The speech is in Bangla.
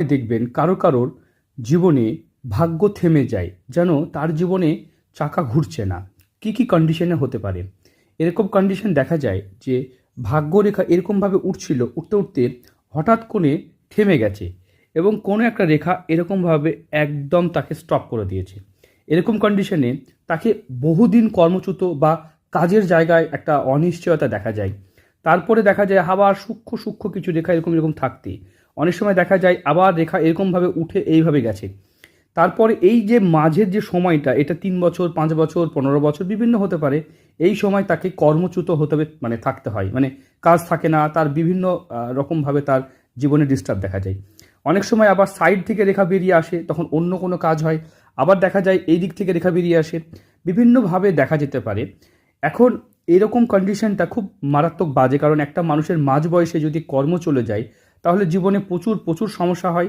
দেখবেন কারোর জীবনে ভাগ্য থেমে যায়, যেন তার জীবনে চাকা ঘুরছে না। কি কন্ডিশনে হতে পারে? এরকম কন্ডিশন দেখা যায় যে ভাগ্যরেখা এরকমভাবে উঠছিল, উঠতে উঠতে হঠাৎ করে থেমে গেছে এবং কোনো একটা রেখা এরকমভাবে একদম তাকে স্টপ করে দিয়েছে। এরকম কন্ডিশনে তাকে বহুদিন কর্মচ্যুত বা কাজের জায়গায় একটা অনিশ্চয়তা দেখা যায়। তারপরে দেখা যায় আবার সূক্ষ্ম সূক্ষ্ম কিছু রেখা এরকম এরকম থাকতে অনেক সময় দেখা যায় আবার রেখা এরকমভাবে উঠে এইভাবে গেছে। তারপরে এই যে মাঝের যে সময়টা, এটা ৩ বছর, ৫ বছর, ১৫ বছর বিভিন্ন হতে পারে। এই সময় তাকে কর্মচ্যুত হতে হবে, মানে থাকতে হয়, মানে কাজ থাকে না তার, বিভিন্ন রকমভাবে তার জীবনে ডিস্টার্ব দেখা যায়। অনেক সময় আবার সাইড থেকে রেখা বেরিয়ে আসে, তখন অন্য কোনো কাজ হয়। আবার দেখা যায় এই দিক থেকে রেখা বেরিয়ে আসে, বিভিন্নভাবে দেখা যেতে পারে। এখন এরকম কন্ডিশনটা খুব মারাত্মক বাজে, কারণ একটা মানুষের মাঝ বয়সে যদি কর্ম চলে যায় তাহলে জীবনে প্রচুর প্রচুর সমস্যা হয়।